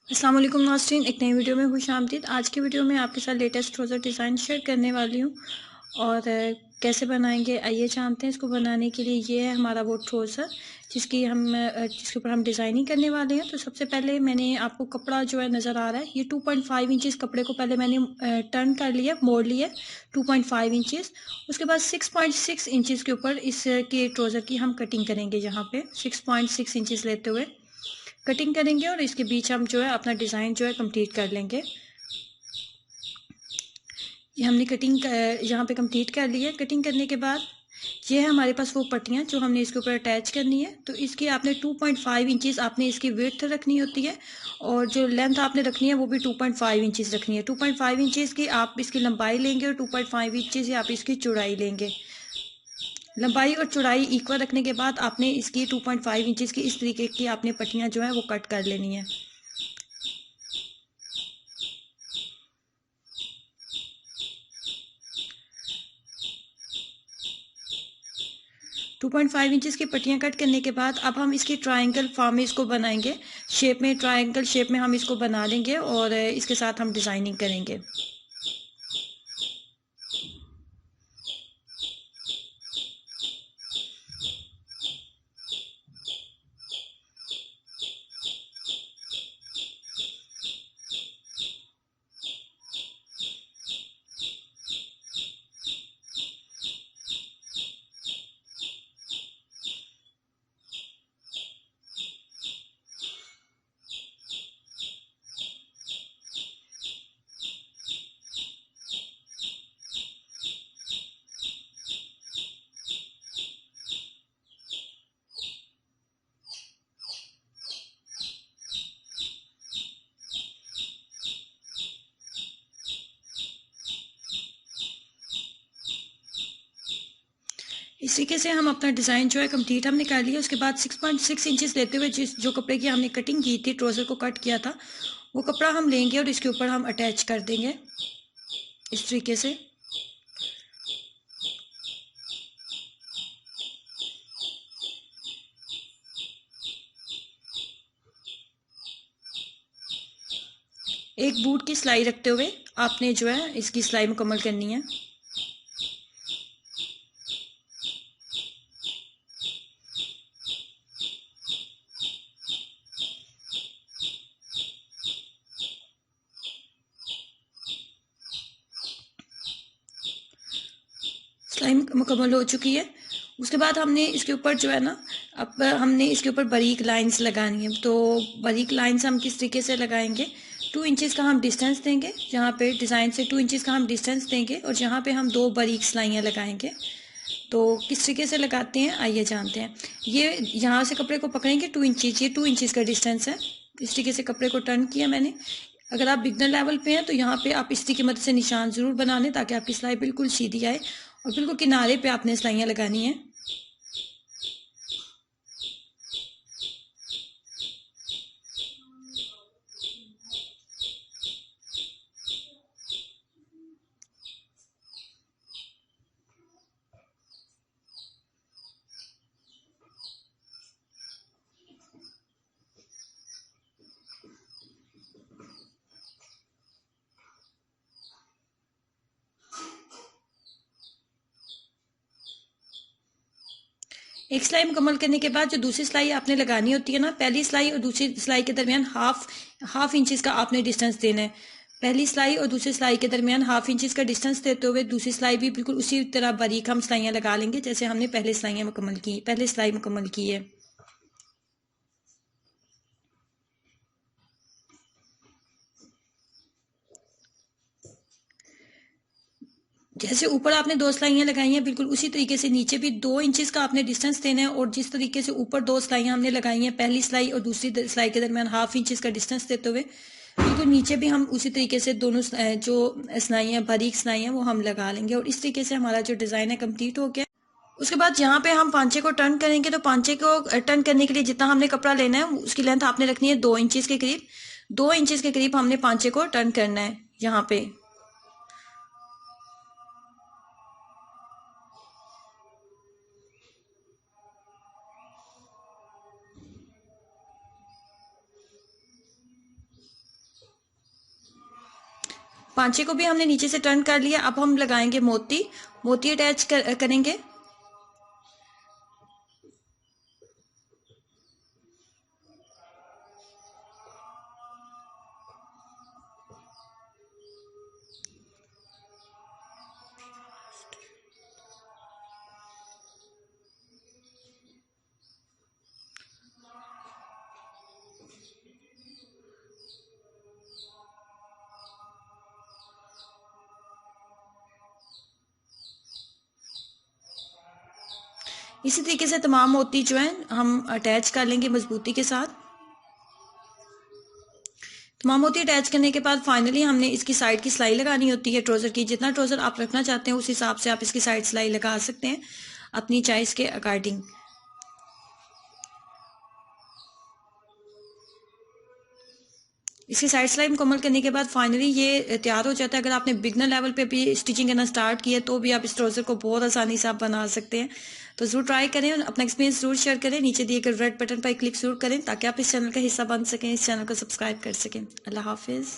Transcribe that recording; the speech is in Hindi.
अस्सलाम वालेकुम नाज़रीन, एक नई वीडियो में खुश आमदीद। आज की वीडियो में आपके साथ लेटेस्ट ट्राउज़र डिज़ाइन शेयर करने वाली हूँ और कैसे बनाएंगे आइए जानते हैं। इसको बनाने के लिए ये है हमारा वो ट्राउज़र जिसके ऊपर हम डिज़ाइनिंग करने वाले हैं। तो सबसे पहले मैंने आपको कपड़ा जो है नज़र आ रहा है, ये 2.5 इंचज़ कपड़े को पहले मैंने टर्न कर लिया, मोड़ लिया 2.5 इंचज़। उसके बाद 6.6 इंचज़ के ऊपर इसके ट्राउज़र की हम कटिंग करेंगे। यहाँ पे 6.6 इंचज़ लेते हुए कटिंग करेंगे और इसके बीच हम जो है अपना डिज़ाइन जो है कंप्लीट कर लेंगे। ये हमने कटिंग यहाँ पे कंप्लीट कर लिया। कटिंग करने के बाद ये है हमारे पास वो पट्टियाँ जो हमने इसके ऊपर अटैच करनी है। तो इसकी आपने 2.5 इंचज़ आपने इसकी विड्थ रखनी होती है और जो लेंथ आपने रखनी है वो भी 2.5 इंचज़ रखनी है। 2.5 इंचज़ की आप इसकी लंबाई लेंगे और 2.5 इंचज़ आप इसकी चौड़ाई लेंगे। लंबाई और चौड़ाई इक्वल रखने के बाद आपने इसकी 2.5 इंचज़ की इस तरीके की आपने पट्टियाँ जो है वो कट कर लेनी है। 2.5 इंचज़ की पट्टियाँ कट करने के बाद अब हम इसकी ट्रायंगल फॉर्म में इसको बनाएंगे। शेप में ट्रायंगल शेप में हम इसको बना लेंगे और इसके साथ हम डिज़ाइनिंग करेंगे। इस तरीके से हम अपना डिज़ाइन जो है कंप्लीट हमने कर लिया। उसके बाद 6.6 इंचज़ लेते हुए जो कपड़े की हमने कटिंग की थी, ट्राउज़र को कट किया था, वो कपड़ा हम लेंगे और इसके ऊपर हम अटैच कर देंगे इस तरीके से। एक बूट की सिलाई रखते हुए आपने जो है इसकी सिलाई मुकम्मल करनी है। सिलाई मुकम्मल हो चुकी है। उसके बाद हमने इसके ऊपर जो है ना, अब हमने इसके ऊपर बारीक लाइंस लगानी है। तो बारीक लाइंस हम किस तरीके से लगाएंगे, 2 इंचज़ का हम डिस्टेंस देंगे, जहाँ पे डिज़ाइन से 2 इंचज़ का हम डिस्टेंस देंगे और जहाँ पे हम 2 बारीक सिलाइयाँ लगाएंगे। तो किस तरीके से लगाते हैं आइए जानते हैं। ये यहाँ से कपड़े को पकड़ेंगे 2 इंचज़, ये 2 इंचज़ का डिस्टेंस है। इस तरीके से कपड़े को टर्न किया मैंने। अगर आप बिगनर लेवल पे हैं तो यहाँ पे आप इस्त्री की मदद से निशान ज़रूर बना लें ताकि आपकी सिलाई बिल्कुल सीधी आए और बिल्कुल किनारे पे आपने सिलाइयाँ लगानी है। एक सिलाई मुकम्मल करने के बाद जो दूसरी सिलाई आपने लगानी होती है ना, पहली सिलाई और दूसरी सिलाई के दरमियान हाफ इंचज़ का आपने डिस्टेंस देना है। पहली सिलाई और दूसरी सिलाई के दरमियान हाफ इंचज़ का डिस्टेंस देते हुए दूसरी सिलाई भी बिल्कुल उसी तरह बारीक हम सिलाइयाँ लगा लेंगे जैसे हमने पहले सिलाई मुकम्मल की है। जैसे ऊपर आपने 2 सिलाइयाँ लगाई हैं, बिल्कुल उसी तरीके से नीचे भी 2 इंचज़ का आपने डिस्टेंस देना है और जिस तरीके से ऊपर 2 सिलाइयाँ हमने लगाई हैं, पहली सिलाई और दूसरी सिलाई के दरमियान हाफ इंचज़ का डिस्टेंस देते हुए बिल्कुल नीचे भी हम उसी तरीके से दोनों जो सिलाइयाँ बारीक सिलाइयाँ वो हम लगा लेंगे और इस तरीके से हमारा जो डिज़ाइन है कंप्लीट हो गया। उसके बाद यहाँ पे हम पांचे को टर्न करेंगे। तो पांचे को टर्न करने के लिए जितना हमने कपड़ा लेना है उसकी लेंथ आपने रखनी है 2 इंचज़ के करीब। 2 इंचज़ के करीब हमने पांचे को टर्न करना है यहाँ पे। पांचे को भी हमने नीचे से टर्न कर लिया। अब हम लगाएंगे मोती, मोती अटैच करेंगे। इसी तरीके से तमाम मोती जो है हम अटैच कर लेंगे मजबूती के साथ। तमाम मोती अटैच करने के बाद फाइनली हमने इसकी साइड की सिलाई लगानी होती है ट्राउजर की। जितना ट्राउजर आप रखना चाहते हैं उस हिसाब से आप इसकी साइड सिलाई लगा सकते हैं अपनी चॉइस के अकॉर्डिंग। इसकी साइड सिलाई मुकम्मल करने के बाद फाइनली ये तैयार हो जाता है। अगर आपने बिगनर लेवल पे भी स्टिचिंग करना स्टार्ट किया तो भी आप इस ट्राउजर को बहुत आसानी से आप बना सकते हैं। तो जरूर ट्राई करें, अपना एक्सपीरियंस जरूर शेयर करें। नीचे दिए गए रेड बटन पर क्लिक जरूर करें ताकि आप इस चैनल का हिस्सा बन सकें, इस चैनल को सब्सक्राइब कर सकें। अल्लाह हाफिज़।